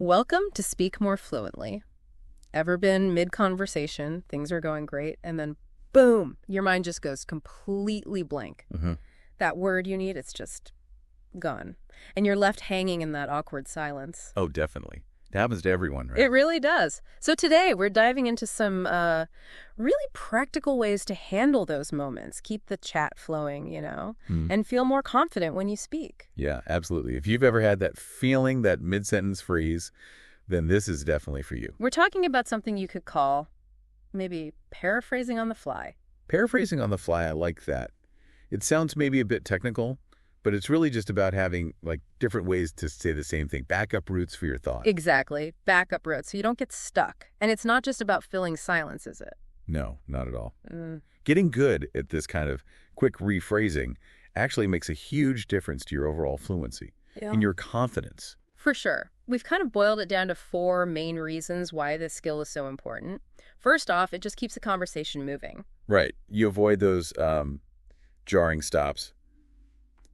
Welcome to Speak More Fluently. Ever been mid-conversation, things are going great, and then boom, your mind just goes completely blank. That word you need, it's just gone. And you're left hanging in that awkward silence. Oh, definitely. It happens to everyone, right? It really does. So today we're diving into some really practical ways to handle those moments, keep the chat flowing, and feel more confident when you speak. Yeah, absolutely. If you've ever had that feeling, that mid-sentence freeze, then this is definitely for you. We're talking about something you could call maybe paraphrasing on the fly. Paraphrasing on the fly, I like that. It sounds maybe a bit technical, but it's really just about having different ways to say the same thing, backup routes for your thought. Exactly. Backup routes, so you don't get stuck. And it's not just about filling silence, is it? No, not at all. Getting good at this kind of quick rephrasing actually makes a huge difference to your overall fluency and your confidence. For sure. We've kind of boiled it down to 4 main reasons why this skill is so important. First off, it just keeps the conversation moving. Right. You avoid those jarring stops.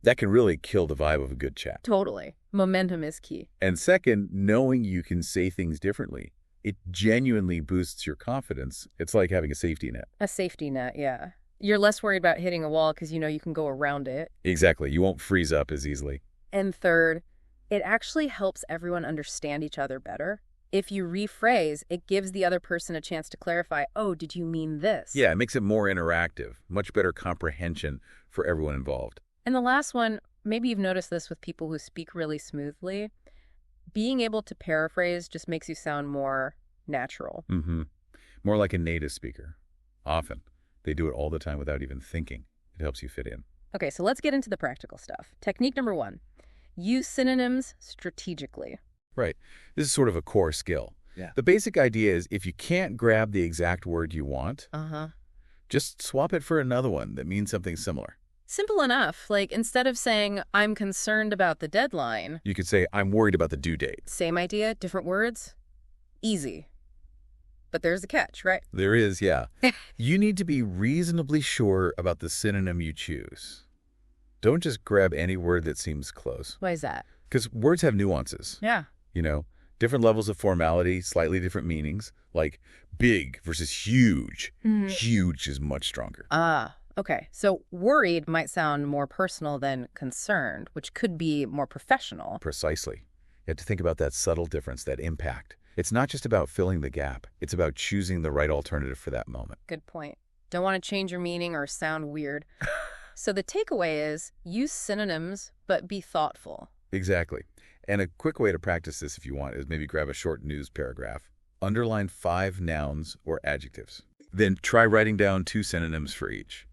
That can really kill the vibe of a good chat. Totally. Momentum is key. And second, knowing you can say things differently. It genuinely boosts your confidence. It's like having a safety net. A safety net, yeah. You're less worried about hitting a wall because you know you can go around it. Exactly. You won't freeze up as easily. And third, it actually helps everyone understand each other better. If you rephrase, it gives the other person a chance to clarify, oh, did you mean this? Yeah, it makes it more interactive, much better comprehension for everyone involved. And the last one, maybe you've noticed this with people who speak really smoothly. Being able to paraphrase just makes you sound more natural. More like a native speaker. Often. They do it all the time without even thinking. It helps you fit in. Okay, so let's get into the practical stuff. Technique number 1, use synonyms strategically. Right. This is sort of a core skill. Yeah. The basic idea is if you can't grab the exact word you want, just swap it for another one that means something similar. Simple enough. Like, instead of saying, I'm concerned about the deadline, you could say, I'm worried about the due date. Same idea, different words. Easy. But there's a catch, right? There is, yeah. You need to be reasonably sure about the synonym you choose. Don't just grab any word that seems close. Why is that? Because words have nuances. Yeah. Different levels of formality, slightly different meanings, like big versus huge. Huge is much stronger. Okay, so worried might sound more personal than concerned, which could be more professional. Precisely. You have to think about that subtle difference, that impact. It's not just about filling the gap. It's about choosing the right alternative for that moment. Good point. Don't want to change your meaning or sound weird. So the takeaway is use synonyms, but be thoughtful. Exactly. And a quick way to practice this if you want is maybe grab a short news paragraph, underline 5 nouns or adjectives. Then try writing down 2 synonyms for each.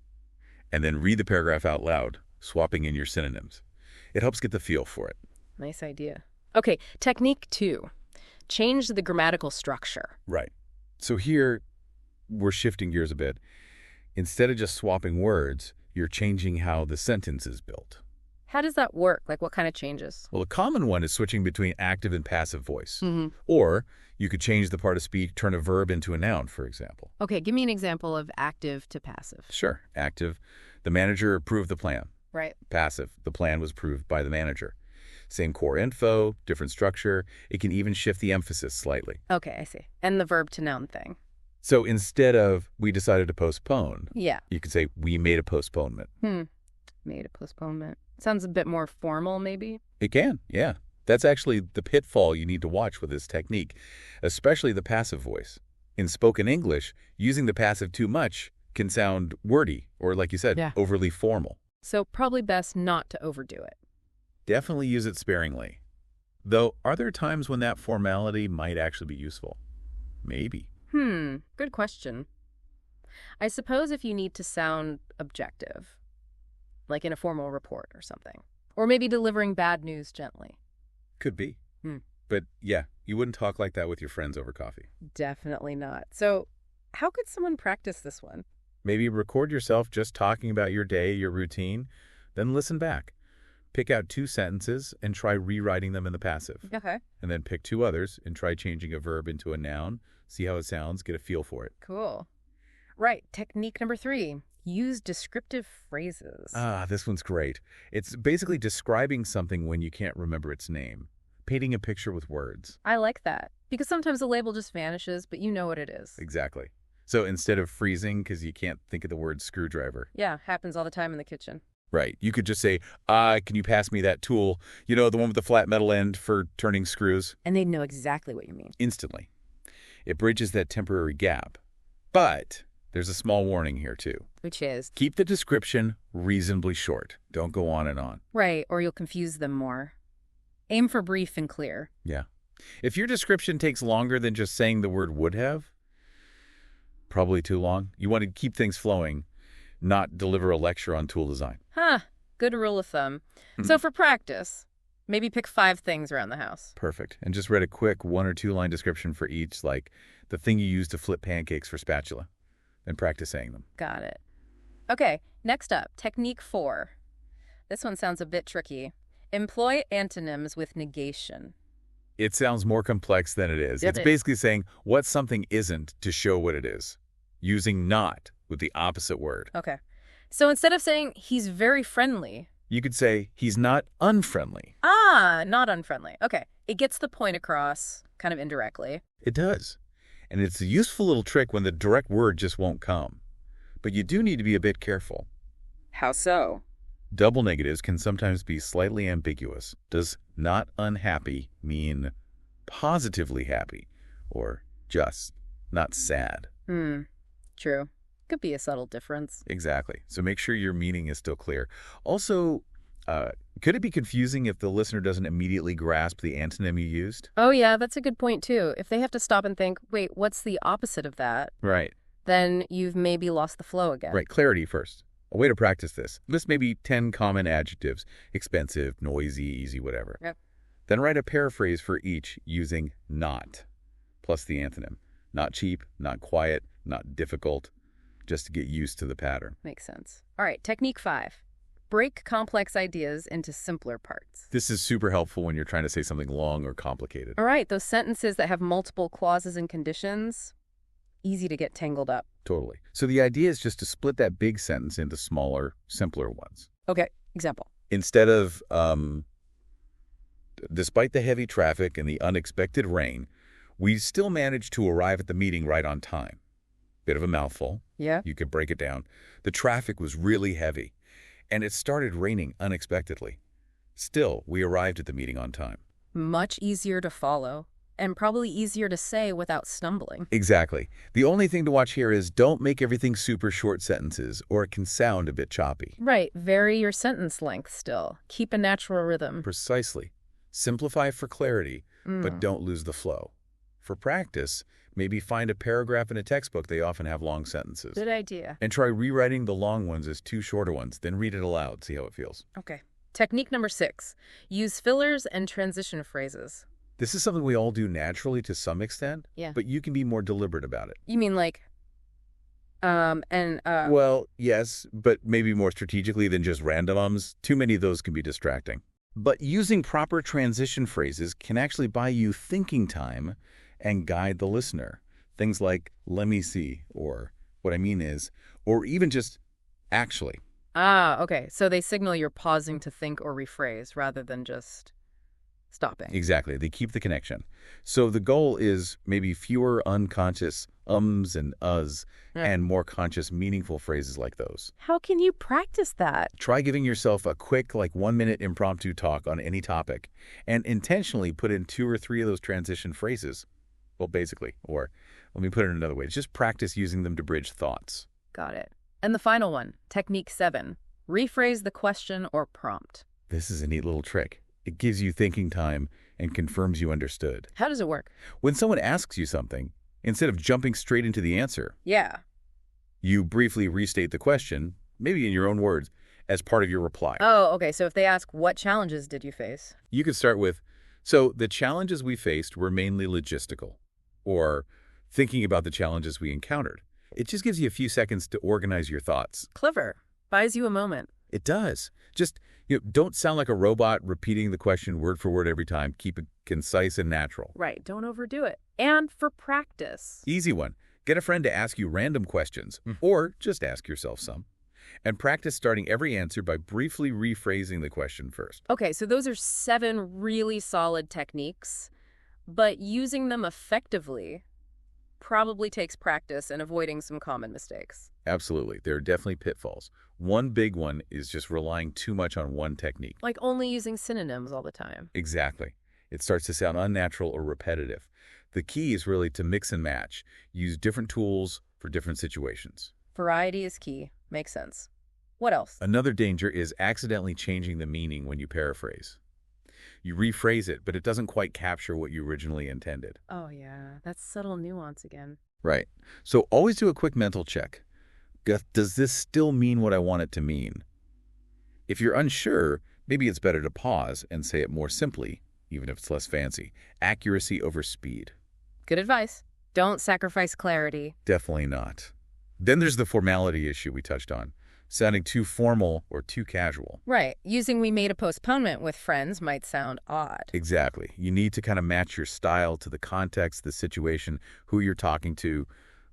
And then read the paragraph out loud, swapping in your synonyms. It helps get the feel for it. Nice idea. Okay, technique 2. Change the grammatical structure. Right. So here, we're shifting gears a bit. Instead of just swapping words, you're changing how the sentence is built. How does that work? Like, what kind of changes? Well, a common one is switching between active and passive voice. Or you could change the part of speech, turn a verb into a noun, for example. Okay, give me an example of active to passive. Sure. Active, the manager approved the plan. Right. Passive, the plan was approved by the manager. Same core info, different structure. It can even shift the emphasis slightly. Okay, I see. And the verb to noun thing. So instead of, we decided to postpone, yeah, you could say, we made a postponement. Made a postponement. Sounds a bit more formal, maybe? It can, yeah. That's actually the pitfall you need to watch with this technique, especially the passive voice. In spoken English, using the passive too much can sound wordy or, like you said, overly formal. So probably best not to overdo it. Definitely use it sparingly. Though, are there times when that formality might actually be useful? Maybe. Good question. I suppose if you need to sound objective, like in a formal report or something. Or maybe delivering bad news gently. Could be. But yeah, you wouldn't talk like that with your friends over coffee. Definitely not. So how could someone practice this one? Maybe record yourself just talking about your day, your routine, then listen back. Pick out 2 sentences and try rewriting them in the passive. Okay. And then pick 2 others and try changing a verb into a noun. See how it sounds, get a feel for it. Cool. Right. Technique number 3. Use descriptive phrases. This one's great. It's basically describing something when you can't remember its name. painting a picture with words. I like that. Because sometimes the label just vanishes, but you know what it is. Exactly. So instead of freezing because you can't think of the word screwdriver. Yeah, happens all the time in the kitchen. Right. You could just say, can you pass me that tool? You know, the one with the flat metal end for turning screws? And they'd know exactly what you mean. Instantly. It bridges that temporary gap. But there's a small warning here, too. Which is? Keep the description reasonably short. Don't go on and on. Right, or you'll confuse them more. Aim for brief and clear. Yeah. If your description takes longer than just saying the word would have, probably too long. You want to keep things flowing, not deliver a lecture on tool design. Good rule of thumb. So for practice, maybe pick 5 things around the house. Perfect. And just read a quick 1 or 2 line description for each, like the thing you use to flip pancakes for spatula. Then practice saying them. Got it. Okay, next up, technique 4. This one sounds a bit tricky. Employ antonyms with negation. It sounds more complex than it is. It's basically saying what something isn't to show what it is, using not with the opposite word. Okay. So instead of saying he's very friendly, you could say he's not unfriendly. Not unfriendly. Okay. It gets the point across, kind of indirectly. It does. And it's a useful little trick when the direct word just won't come. But you do need to be a bit careful. How so? Double negatives can sometimes be slightly ambiguous. Does not unhappy mean positively happy or just not sad? True. Could be a subtle difference. Exactly. So make sure your meaning is still clear. Also, could it be confusing if the listener doesn't immediately grasp the antonym you used? Oh, yeah, that's a good point, too. If they have to stop and think, wait, what's the opposite of that? Right. Then you've maybe lost the flow again. Right. Clarity first. A way to practice this. List maybe 10 common adjectives. Expensive, noisy, easy, whatever. Yep. Then write a paraphrase for each using not, plus the antonym. Not cheap, not quiet, not difficult, just to get used to the pattern. Makes sense. All right, technique 5. Break complex ideas into simpler parts. This is super helpful when you're trying to say something long or complicated. All right, those sentences that have multiple clauses and conditions, easy to get tangled up. Totally. So the idea is just to split that big sentence into smaller, simpler ones. Okay, example. Instead of, despite the heavy traffic and the unexpected rain, we still managed to arrive at the meeting right on time. Bit of a mouthful. Yeah. You could break it down. The traffic was really heavy, and it started raining unexpectedly. Still, we arrived at the meeting on time. Much easier to follow, and probably easier to say without stumbling. Exactly. The only thing to watch here is don't make everything super short sentences, or it can sound a bit choppy. Right. Vary your sentence length still. Keep a natural rhythm. Precisely. Simplify for clarity, but don't lose the flow. For practice, maybe find a paragraph in a textbook. They often have long sentences. Good idea. And try rewriting the long ones as 2 shorter ones. Then read it aloud. See how it feels. Okay. Technique number 6. Use fillers and transition phrases. This is something we all do naturally to some extent. Yeah. But you can be more deliberate about it. You mean like, Well, yes, but maybe more strategically than just randomums. Too many of those can be distracting. But using proper transition phrases can actually buy you thinking time and guide the listener. Things like, let me see, or what I mean is, or even just actually. Okay. So they signal you're pausing to think or rephrase rather than just stopping. Exactly. They keep the connection. So the goal is maybe fewer unconscious ums and uhs and more conscious, meaningful phrases like those. How can you practice that? Try giving yourself a quick, 1-minute impromptu talk on any topic and intentionally put in 2 or 3 of those transition phrases. Well, basically, or let me put it another way. Just practice using them to bridge thoughts. Got it. And the final one, technique 7. Rephrase the question or prompt. This is a neat little trick. It gives you thinking time and confirms you understood. How does it work? When someone asks you something, instead of jumping straight into the answer, Yeah. you briefly restate the question, maybe in your own words, as part of your reply. Oh, okay. So if they ask, what challenges did you face? You could start with, so the challenges we faced were mainly logistical, or thinking about the challenges we encountered. It just gives you a few seconds to organize your thoughts. Clever. Buys you a moment. It does. Just don't sound like a robot repeating the question word for word every time. Keep it concise and natural. Right. Don't overdo it. And for practice. Easy one. Get a friend to ask you random questions, or just ask yourself some. And practice starting every answer by briefly rephrasing the question first. Okay, so those are 7 really solid techniques, but using them effectively probably takes practice and avoiding some common mistakes. Absolutely. There are definitely pitfalls. One big one is just relying too much on one technique. Like only using synonyms all the time. Exactly. It starts to sound unnatural or repetitive. The key is really to mix and match. Use different tools for different situations. Variety is key. Makes sense. What else? Another danger is accidentally changing the meaning when you paraphrase. You rephrase it, but it doesn't quite capture what you originally intended. Oh yeah, that's subtle nuance again. Right. So always do a quick mental check. Does this still mean what I want it to mean? If you're unsure, maybe it's better to pause and say it more simply, even if it's less fancy. Accuracy over speed. Good advice. Don't sacrifice clarity. Definitely not. Then there's the formality issue we touched on. Sounding too formal or too casual. Right. Using "we made a postponement" with friends might sound odd. Exactly. You need to kind of match your style to the context, the situation, who you're talking to.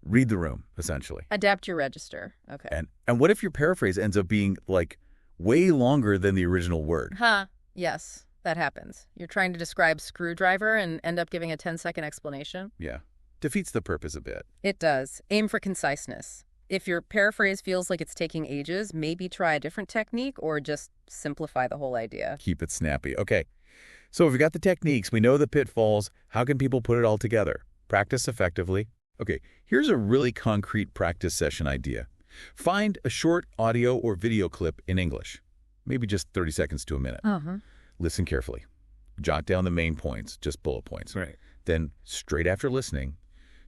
Read the room, essentially. Adapt your register. Okay. And what if your paraphrase ends up being, like, way longer than the original word? Yes, that happens. You're trying to describe screwdriver and end up giving a 10-second explanation? Yeah. Defeats the purpose a bit. It does. Aim for conciseness. If your paraphrase feels like it's taking ages, maybe try a different technique or just simplify the whole idea. Keep it snappy. Okay. So we've got the techniques. We know the pitfalls. How can people put it all together? Practice effectively. Okay, here's a really concrete practice session idea. Find a short audio or video clip in English, maybe just 30 seconds to a minute. Listen carefully. Jot down the main points, just bullet points. Right. Then, straight after listening,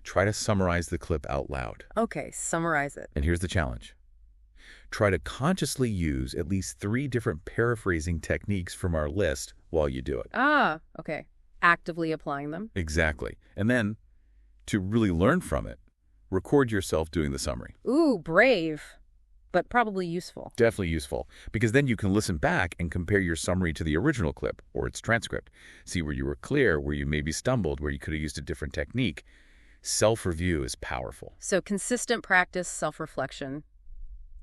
try to summarize the clip out loud. Okay, summarize it. And here's the challenge. Try to consciously use at least 3 different paraphrasing techniques from our list while you do it. Okay. Actively applying them. Exactly. And then, to really learn from it, record yourself doing the summary. Ooh, brave, but probably useful. Definitely useful, because then you can listen back and compare your summary to the original clip or its transcript. See where you were clear, where you maybe stumbled, where you could have used a different technique. Self-review is powerful. So consistent practice, self-reflection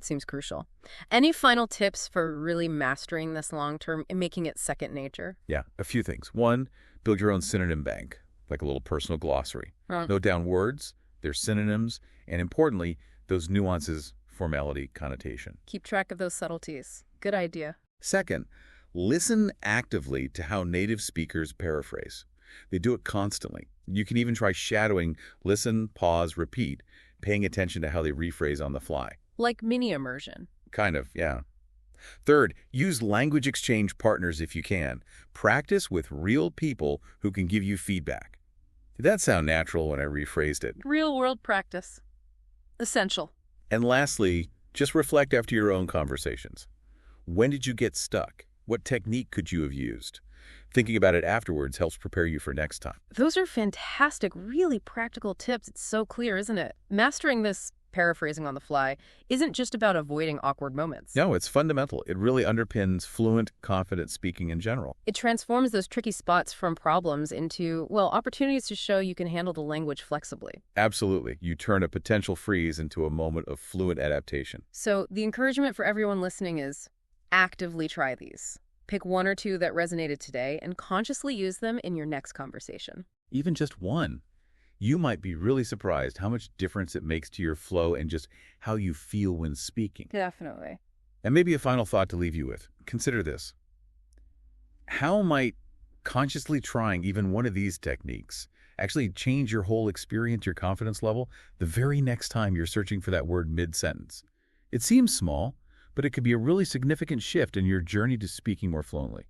seems crucial. Any final tips for really mastering this long-term and making it second nature? Yeah, a few things. 1, build your own synonym bank, like a little personal glossary. Note down words, their synonyms, and importantly, those nuances, formality, connotation. Keep track of those subtleties. Good idea. 2nd, listen actively to how native speakers paraphrase. They do it constantly. You can even try shadowing, listen, pause, repeat, paying attention to how they rephrase on the fly. Like mini immersion. Kind of, yeah. 3rd, use language exchange partners if you can. Practice with real people who can give you feedback. Did that sound natural when I rephrased it? Real-world practice. Essential. And lastly, just reflect after your own conversations. When did you get stuck? What technique could you have used? Thinking about it afterwards helps prepare you for next time. Those are fantastic, really practical tips. It's so clear, isn't it? Mastering this paraphrasing on the fly isn't just about avoiding awkward moments. No, it's fundamental. It really underpins fluent, confident speaking in general. It transforms those tricky spots from problems into, well, opportunities to show you can handle the language flexibly. Absolutely. You turn a potential freeze into a moment of fluent adaptation. So the encouragement for everyone listening is actively try these. Pick 1 or 2 that resonated today and consciously use them in your next conversation. Even just one. You might be really surprised how much difference it makes to your flow and just how you feel when speaking. Definitely. And maybe a final thought to leave you with. Consider this. How might consciously trying even one of these techniques actually change your whole experience, your confidence level, the very next time you're searching for that word mid-sentence? It seems small, but it could be a really significant shift in your journey to speaking more fluently.